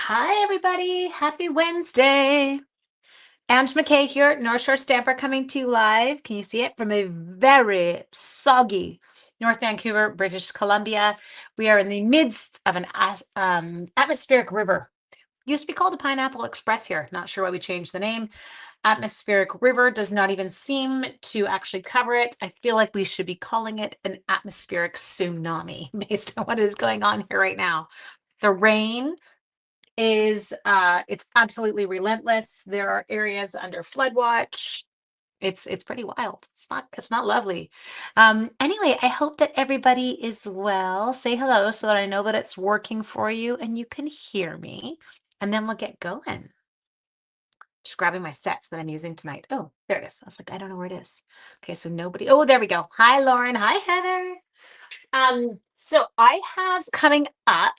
Hi, everybody. Happy Wednesday. Ange McKay here, North Shore Stamper coming to you live. Can you see it? From a very soggy North Vancouver, British Columbia. We are in the midst of an atmospheric river. Used to be called the Pineapple Express here. Not sure why we changed the name. Atmospheric river does not even seem to actually cover it. I feel like we should be calling it an atmospheric tsunami based on what is going on here right now. The rain is it's absolutely relentless. There are areas under flood watch. It's pretty wild. It's not lovely. Anyway, I hope that everybody is well. Say hello so that I know that it's working for you and you can hear me. And then we'll get going. Just grabbing my sets that I'm using tonight. Oh, there it is. I was like, I don't know where it is. Okay, so nobody. Oh, there we go. Hi, Lauren. Hi, Heather. So I have coming up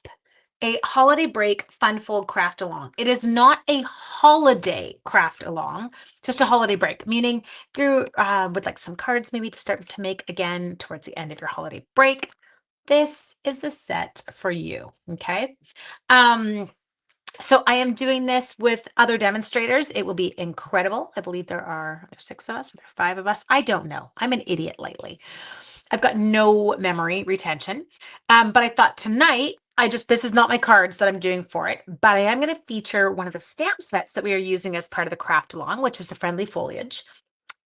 a holiday break fun fold craft along. It is not a holiday craft along, just a holiday break, meaning if you're with like some cards maybe to start to make again towards the end of your holiday break, this is the set for you. Okay. Um, so I am doing this with other demonstrators. It will be incredible. I believe there's 6 of us, or there are 5 of us. I don't know. I'm an idiot lately. I've got no memory retention. But I thought tonight, this is not my cards that I'm doing for it, but I am going to feature one of the stamp sets that we are using as part of the craft along, which is the friendly foliage.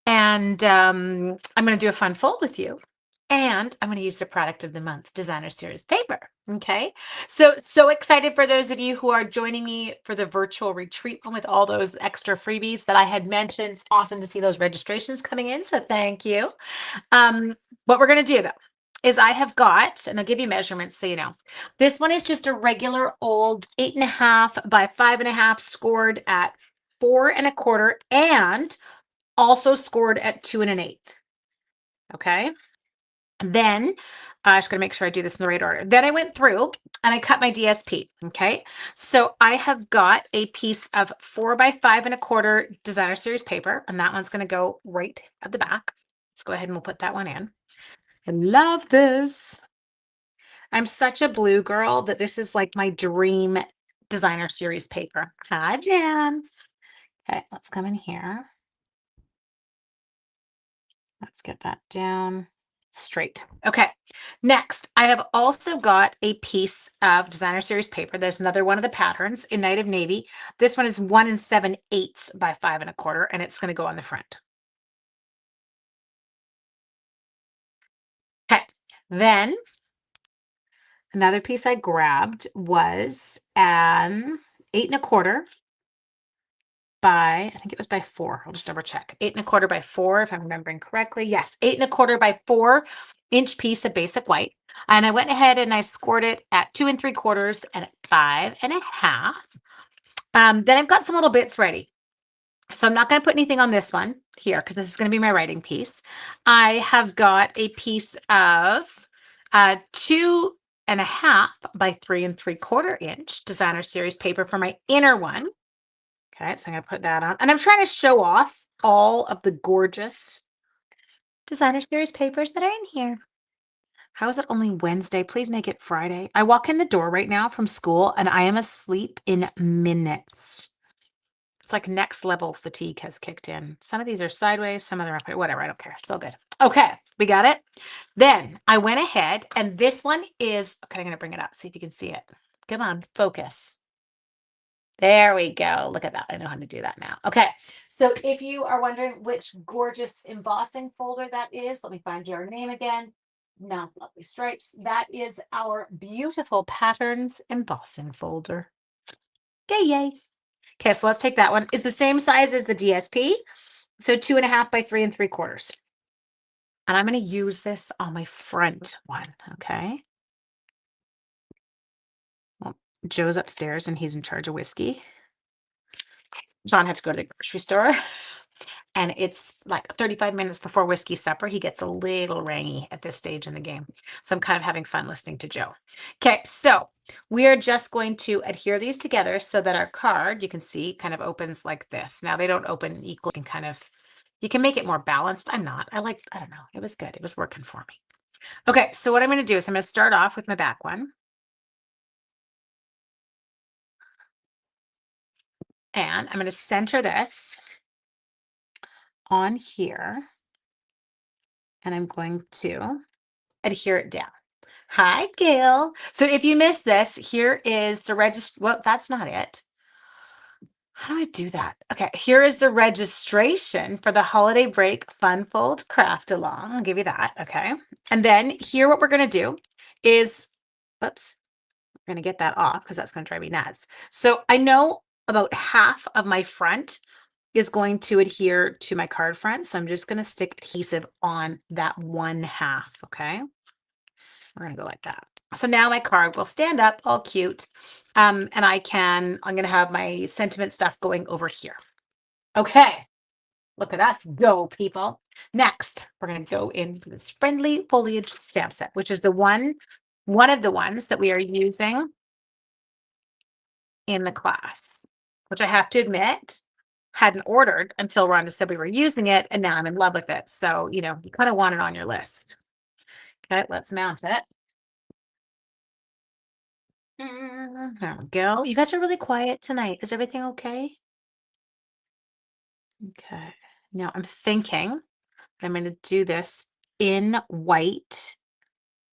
And I'm going to do a fun fold with you. And I'm going to use the product of the month, designer series paper. Okay. So excited for those of you who are joining me for the virtual retreat one with all those extra freebies that I had mentioned. It's awesome to see those registrations coming in. So thank you. What we're going to do though is I have got, and I'll give you measurements so you know. This one is just a regular old 8.5 by 5.5 scored at 4 1/4 and also scored at 2 1/8. Okay. Then I just going to make sure I do this in the right order. Then I went through and I cut my DSP. Okay. So I have got a piece of 4 by 5 1/4 designer series paper, and that one's going to go right at the back. Let's go ahead and we'll put that one in. I love this. I'm such a blue girl that this is like my dream designer series paper. Hi, Jan. Okay, let's come in here. Let's get that down straight. Okay, next, I have also got a piece of designer series paper. There's another one of the patterns in Night of Navy. This one is 1 7/8 by 5 1/4, and it's going to go on the front. Okay, then another piece I grabbed was an 8 1/4 by, I think it was by 4. I'll just double check. 8 1/4 by 4, if I'm remembering correctly. Yes, 8 1/4 by 4 inch piece of basic white. And I went ahead and I scored it at 2 3/4 and at 5.5. Then I've got some little bits ready. So I'm not going to put anything on this one here because this is going to be my writing piece. I have got a piece of 2.5 by 3 3/4 inch designer series paper for my inner one. Okay, so I'm going to put that on. And I'm trying to show off all of the gorgeous designer series papers that are in here. How is it only Wednesday? Please make it Friday. I walk in the door right now from school and I am asleep in minutes. It's like next level fatigue has kicked in. Some of these are sideways, some of them are whatever. I don't care. It's all good. Okay, we got it. Then I went ahead and this one is, okay, I'm going to bring it up. See if you can see it. Come on, focus. There we go. Look at that. I know how to do that now. Okay. So if you are wondering which gorgeous embossing folder that is, let me find your name again. No, lovely stripes. That is our beautiful patterns embossing folder. Yay, yay. Okay, so let's take that one. It's the same size as the DSP. So 2.5 by 3 3/4. And I'm going to use this on my front one. Okay. Well, Joe's upstairs and he's in charge of whiskey. John had to go to the grocery store. And it's like 35 minutes before whiskey supper. He gets a little rangy at this stage in the game. So I'm kind of having fun listening to Joe. Okay, so we are just going to adhere these together so that our card, you can see, kind of opens like this. Now they don't open equally. You can make it more balanced. I don't know. It was good. It was working for me. Okay, so what I'm going to do is I'm going to start off with my back one. And I'm going to center this on here, and I'm going to adhere it down. Hi, Gail. So if you missed this, here is the well, that's not it. How do I do that? Okay, here is the registration for the holiday break fun fold craft along. I'll give you that. Okay. And then here, what we're going to do is, oops, I'm going to get that off because that's going to drive me nuts. So I know about half of my front is going to adhere to my card front. So I'm just going to stick adhesive on that one half. Okay. We're going to go like that. So now my card will stand up all cute. And I'm going to have my sentiment stuff going over here. Okay. Look at us go, people. Next, we're going to go into this friendly foliage stamp set, which is one of the ones that we are using in the class, which I have to admit hadn't ordered until Rhonda said we were using it, and now I'm in love with it. So, you kind of want it on your list. Okay, let's mount it. There we go. You guys are really quiet tonight. Is everything okay? Okay. Now I'm thinking I'm going to do this in white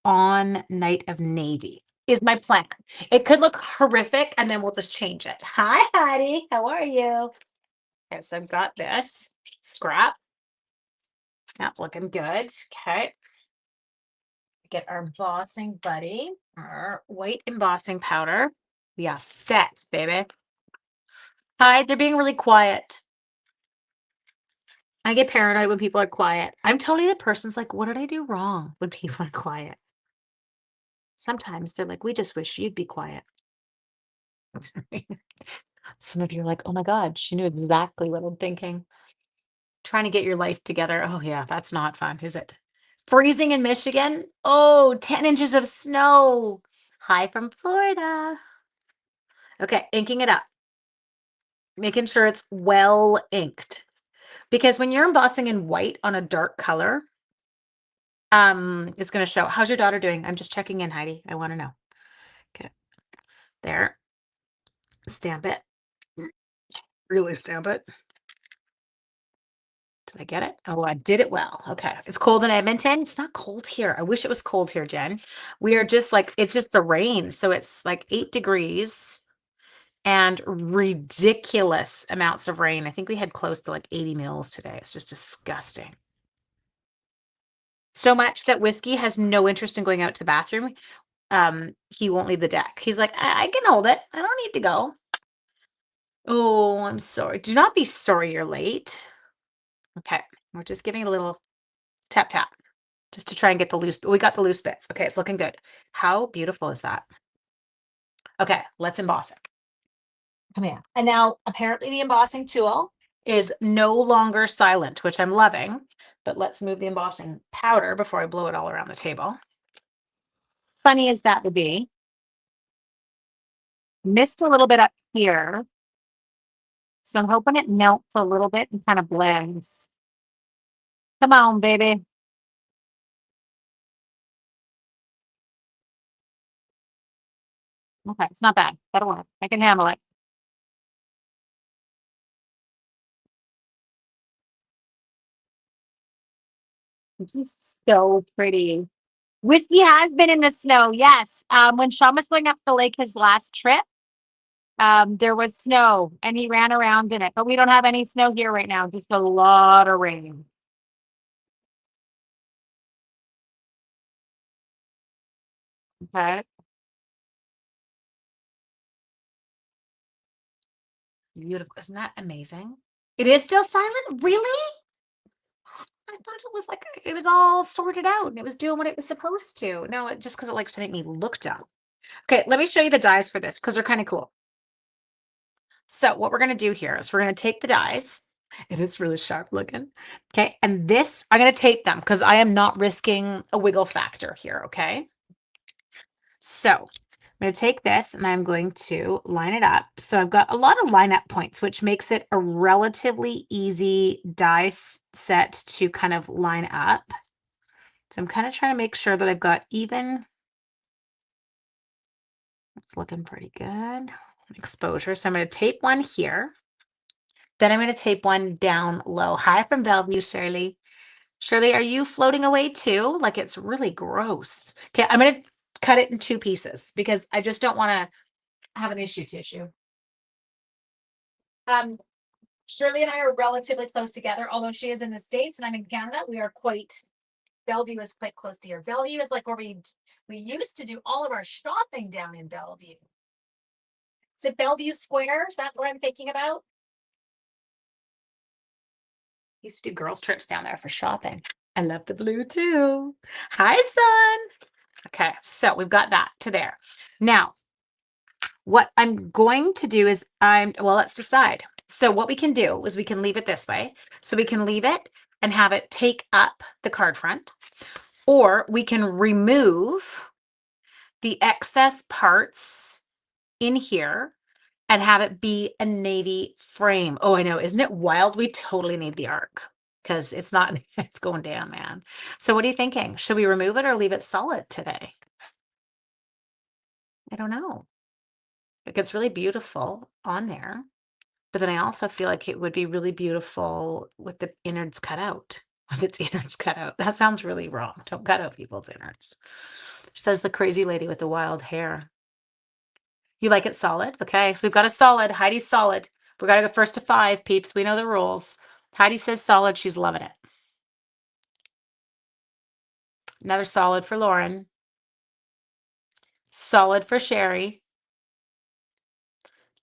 on Night of Navy is my plan. It could look horrific, and then we'll just change it. Hi, Hattie. How are you? Okay, so I've got this scrap. Not looking good. Okay. Get our embossing buddy, our white embossing powder. Yeah, set, baby. Hi, they're being really quiet. I get paranoid when people are quiet. I'm totally the person's like, what did I do wrong when people are quiet? Sometimes they're like, we just wish you'd be quiet. Some of you are like, oh my God, she knew exactly what I'm thinking. Trying to get your life together. Oh, yeah, that's not fun, is it? Freezing in Michigan. Oh, 10 inches of snow. Hi from Florida. Okay, inking it up. Making sure it's well inked. Because when you're embossing in white on a dark color, it's going to show. How's your daughter doing? I'm just checking in, Heidi. I want to know. Okay. There. Stamp it. Really stamp it. Did I get it? Oh, I did it well. Okay. It's cold in Edmonton. It's not cold here. I wish it was cold here, Jen. We are just like, it's just the rain. So it's like 8 degrees and ridiculous amounts of rain. I think we had close to like 80 mils today. It's just disgusting. So much that Whiskey has no interest in going out to the bathroom. He won't leave the deck. He's like, I can hold it. I don't need to go. Oh, I'm sorry. Do not be sorry you're late. Okay. We're just giving it a little tap tap just to try and get the loose. We got the loose bits. Okay. It's looking good. How beautiful is that? Okay. Let's emboss it. Come here. And now apparently the embossing tool is no longer silent, which I'm loving, but let's move the embossing powder before I blow it all around the table. Funny as that would be. Missed a little bit up here. So I'm hoping it melts a little bit and kind of blends. Come on, baby. Okay, it's not bad. That'll work. I can handle it. This is so pretty. Whiskey has been in the snow, yes. When Sean was going up the lake his last trip, there was snow and he ran around in it, but we don't have any snow here right now, just a lot of rain. Okay. Beautiful. Isn't that amazing? It is still silent? Really? I thought it was like it was all sorted out and it was doing what it was supposed to. No, just because it likes to make me look dumb. Okay, let me show you the dies for this because they're kind of cool. So what we're going to do here is we're going to take the dies. It is really sharp looking. Okay, and this, I'm going to tape them because I am not risking a wiggle factor here, okay? So I'm going to take this and I'm going to line it up. So I've got a lot of line up points, which makes it a relatively easy die set to kind of line up. So I'm kind of trying to make sure that I've got even. It's looking pretty good. Exposure. So I'm going to tape one here. Then I'm going to tape one down low. Hi from Bellevue, Shirley. Shirley, are you floating away too? Like it's really gross. Okay, I'm going to cut it in 2 pieces because I just don't want to have an issue tissue. Shirley and I are relatively close together, although she is in the States and I'm in Canada. We are Bellevue is quite close to here. Bellevue is like where we used to do all of our shopping down in Bellevue. Is it Bellevue Square? Is that what I'm thinking about? Used to do girls' trips down there for shopping. I love the blue too. Hi, son. Okay, so we've got that to there. Now, what I'm going to do is well, let's decide. So what we can do is we can leave it this way. So we can leave it and have it take up the card front, or we can remove the excess parts in here and have it be a navy frame. Oh, I know. Isn't it wild? We totally need the arc because it's not, it's going down, man. So what are you thinking? Should we remove it or leave it solid today? I don't know. It gets really beautiful on there. But then I also feel like it would be really beautiful with the innards cut out. With its innards cut out. That sounds really wrong. Don't cut out people's innards. Says the crazy lady with the wild hair. You like it solid? Okay, so we've got a solid. Heidi's solid. We got to go first to 5, peeps. We know the rules. Heidi says solid. She's loving it. Another solid for Lauren. Solid for Sherry.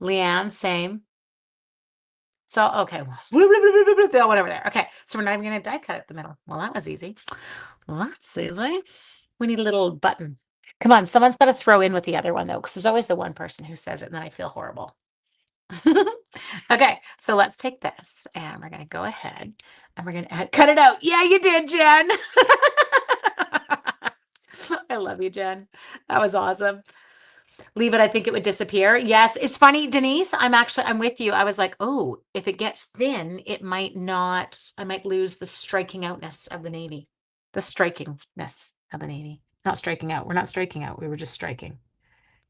Leanne, same. So, okay. That one over there. Okay, so we're not even going to die cut at the middle. Well, that was easy. Well, that's easy. We need a little button. Come on, someone's got to throw in with the other one, though, because there's always the one person who says it, and then I feel horrible. Okay, so let's take this, and we're going to go ahead, and we're going to cut it out. Yeah, you did, Jen. I love you, Jen. That was awesome. Leave it. I think it would disappear. Yes, it's funny, Denise. I'm with you. I was like, oh, if it gets thin, it might not. I might lose the striking outness of the navy. The strikingness of the navy. Not striking out. We're not striking out. We were just striking.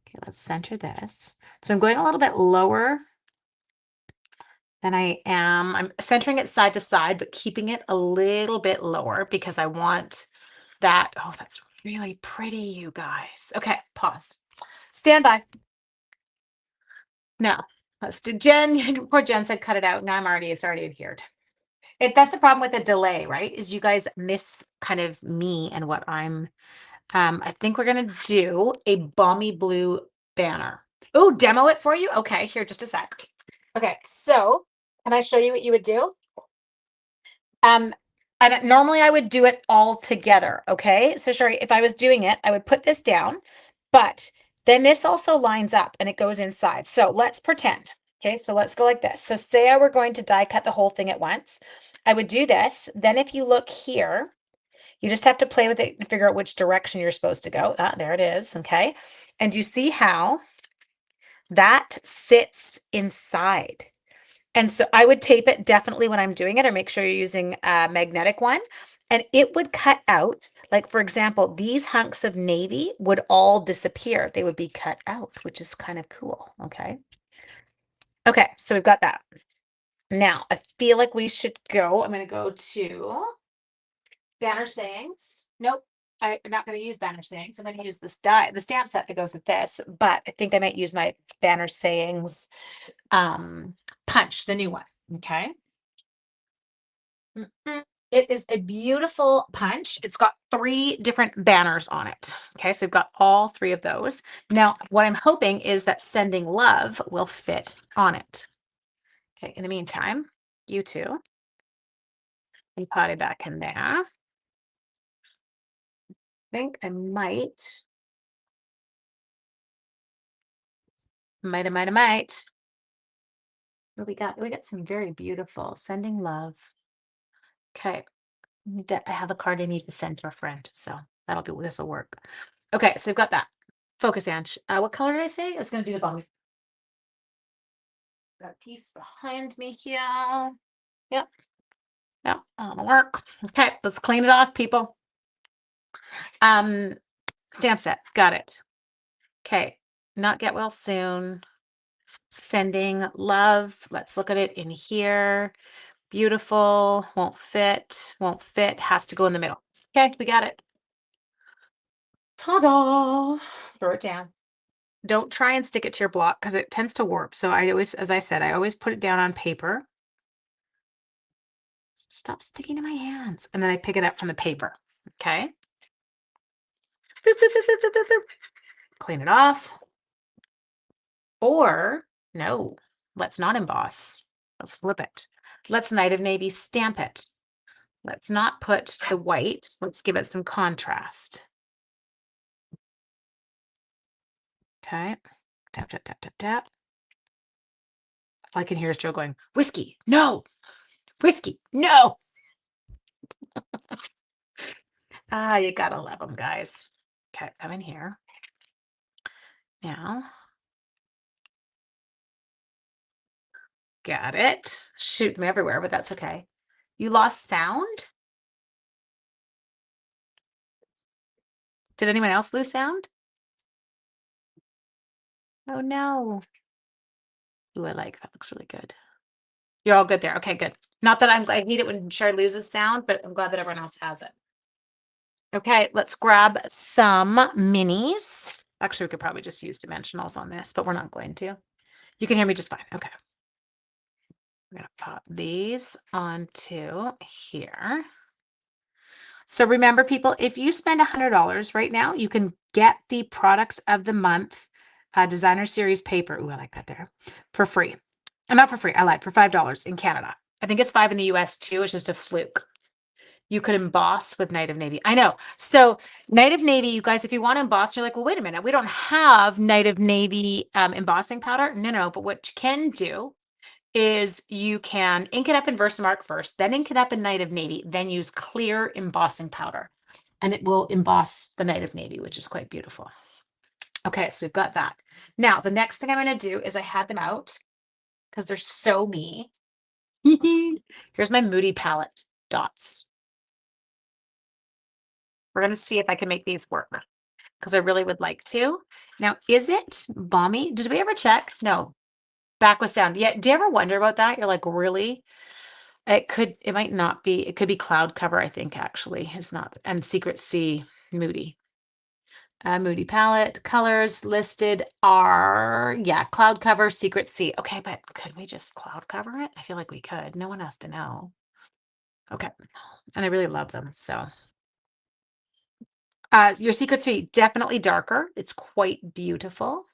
Okay, let's center this. So I'm going a little bit lower than I am. I'm centering it side to side, but keeping it a little bit lower because I want that. Oh, that's really pretty, you guys. Okay, pause. Stand by. Now, let's do Jen. Poor Jen said cut it out. Now it's already adhered. That's the problem with the delay, right? Is you guys miss kind of me and what I'm. I think we're gonna do a balmy blue banner. Oh, demo it for you? Okay, here, just a sec. Okay, so can I show you what you would do? And normally I would do it all together. Okay, so Sherry, if I was doing it, I would put this down, but then this also lines up and it goes inside. So let's pretend. Okay, so let's go like this. So say I were going to die cut the whole thing at once. I would do this. Then if you look here, you just have to play with it and figure out which direction you're supposed to go. Ah, there it is. Okay. And you see how that sits inside. And so I would tape it definitely when I'm doing it, or make sure you're using a magnetic one. And it would cut out, like, for example, these hunks of navy would all disappear. They would be cut out, which is kind of cool. Okay. Okay. So we've got that. Now I feel like we should go. I'm going to go to banner sayings. Nope. I'm not going to use banner sayings. I'm going to use the stamp set that goes with this, but I think I might use my banner sayings punch, the new one. Okay. It is a beautiful punch. It's got 3 different banners on it. Okay, so we've got all 3 of those. Now, what I'm hoping is that sending love will fit on it. Okay, in the meantime, you two can pot it back in there. I think I might. What we got? We got some very beautiful sending love. Okay. I have a card I need to send to a friend, so this will work. Okay, so we've got that. Focus, Ange. What color did I say? I was gonna do the bottom. Got a piece behind me here. Yep. Yep, that'll work. Okay, let's clean it off, people. Stamp set. Got it. Okay. Not get well soon. Sending love. Let's look at it in here. Beautiful. Won't fit. Won't fit. Has to go in the middle. Okay, we got it. Ta-da! Throw it down. Don't try and stick it to your block because it tends to warp. So I always, as I said, I always put it down on paper. Stop sticking to my hands. And then I pick it up from the paper. Okay. Boop, boop, boop, boop, boop, boop, boop. Clean it off. Or no, let's not emboss. Let's flip it. Let's Night of Navy stamp it. Let's not put the white. Let's give it some contrast. Okay. Tap, tap, tap, tap, tap. All I can hear is Joe going, whiskey, no, whiskey, no. Ah, you gotta love them, guys. Okay, come in here. Now, got it. Shoot me everywhere, but that's okay. You lost sound? Did anyone else lose sound? Oh no. Ooh, I like that. Looks really good. You're all good there. Okay, good. Not that I hate it when Shar loses sound, but I'm glad that everyone else has it. Okay, let's grab some minis. Actually, we could probably just use dimensionals on this, but we're not going to. You can hear me just fine. Okay. I'm gonna pop these onto here. So remember, people, if you spend $100 right now, you can get the product of the month designer series paper. Ooh, I like that there for free. Not for free. I lied, for $5 in Canada. I think it's $5 in the US too. It's just a fluke. You could emboss with Night of Navy. I know. So Night of Navy, you guys, if you want to emboss, you're like, well, wait a minute. We don't have Night of Navy embossing powder. No. But what you can do is you can ink it up in Versamark first, then ink it up in Night of Navy, then use clear embossing powder. And it will emboss the Night of Navy, which is quite beautiful. Okay, so we've got that. Now, the next thing I'm going to do is I had them out because they're so me. Here's my Moody palette dots. We're going to see if I can make these work because I really would like to. Now, is it balmy? Did we ever check? No. Back with sound. Yeah. Do you ever wonder about that? You're like, really? It might not be. It could be cloud cover, I think, actually. It's not. And Secret Sea Moody. Moody palette colors listed are, yeah, cloud cover, Secret Sea. Okay, but could we just cloud cover it? I feel like we could. No one has to know. Okay. And I really love them. So your Secret Sea, definitely darker. It's quite beautiful.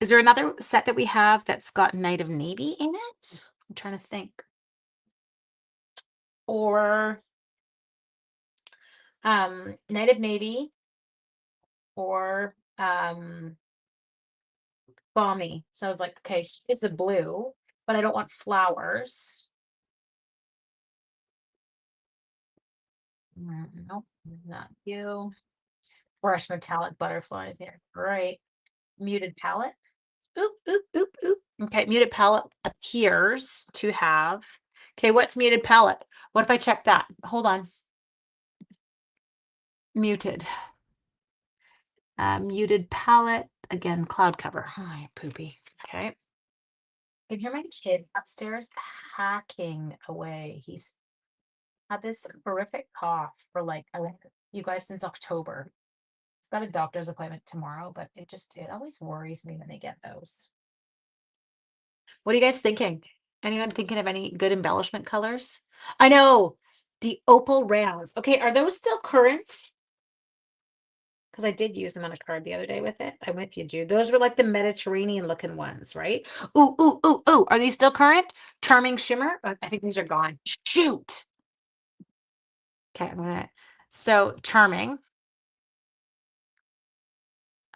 Is there another set that we have that's got Night of Navy in it? I'm trying to think. Or Night of Navy or balmy. So I was like, okay, it's a blue, but I don't want flowers. Nope, not you. Brush metallic butterflies here. Right. Muted palette. Oop, oop, oop, oop. Okay, muted palette appears to have. Okay, what's muted palette? What if I check that? Hold on. Muted. Muted palette. Again, cloud cover. Hi, poopy. Okay. I can hear my kid upstairs hacking away. He's had this horrific cough for like, you guys, since October. He's got a doctor's appointment tomorrow, but it always worries me when they get those. What are you guys thinking? Anyone thinking of any good embellishment colors? I know the opal rounds. Okay, are those still current? Because I did use them on a card the other day with it. I'm with you, Jude. Those were like the Mediterranean looking ones, right? Ooh, ooh, ooh, ooh. Are these still current? Charming Shimmer? I think these are gone. Shoot. Okay, I'm gonna. So Charming.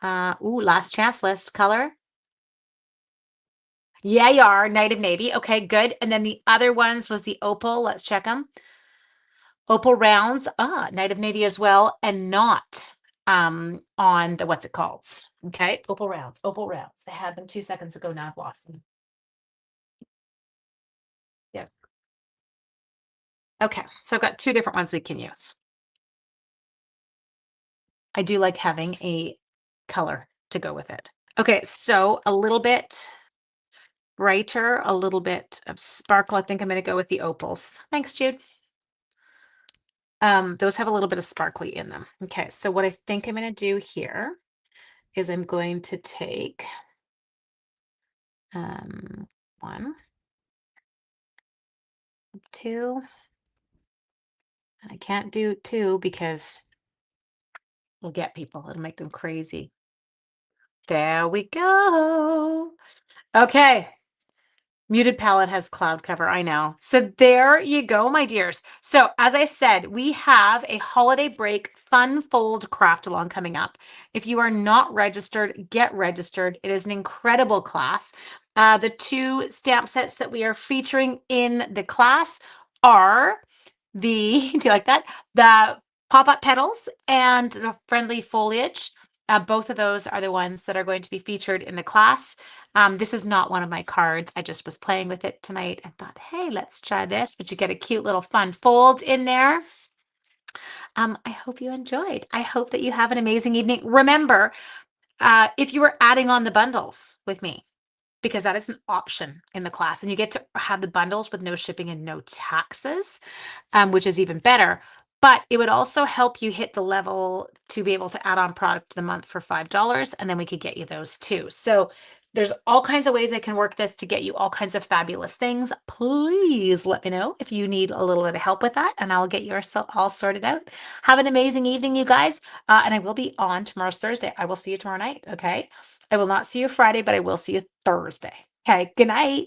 Ooh, last chance list color. Yeah, you are. Night of Navy. Okay, good. And then the other ones was the opal. Let's check them. Opal rounds. Night of Navy as well, and not on the what's it called? Okay, opal rounds. Opal rounds. I had them 2 seconds ago. Now I've lost them. Yeah. Okay, so I've got 2 different ones we can use. I do like having a color to go with it. Okay, so a little bit brighter, a little bit of sparkle. I think I'm going to go with the opals. Thanks, Jude. Those have a little bit of sparkly in them. Okay, so what I think I'm going to do here is I'm going to take one, two, and I can't do two because we'll get people. It'll make them crazy. There we go. Okay. Muted palette has cloud cover, I know. So there you go, my dears. So as I said, we have a holiday break fun fold craft along coming up. If you are not registered, get registered. It is an incredible class. The two stamp sets that we are featuring in the class are the, do you like that? The pop-up petals and the friendly foliage. Both of those are the ones that are going to be featured in the class. This is not one of my cards. I just was playing with it tonight and thought, hey, let's try this. But you get a cute little fun fold in there. I hope you enjoyed. I hope that you have an amazing evening. Remember, if you are adding on the bundles with me, because that is an option in the class, and you get to have the bundles with no shipping and no taxes, which is even better. But it would also help you hit the level to be able to add on product of the month for $5, and then we could get you those too. So there's all kinds of ways I can work this to get you all kinds of fabulous things. Please let me know if you need a little bit of help with that, and I'll get yours all sorted out. Have an amazing evening, you guys. And I will be on tomorrow's Thursday. I will see you tomorrow night, okay? I will not see you Friday, but I will see you Thursday. Okay, good night.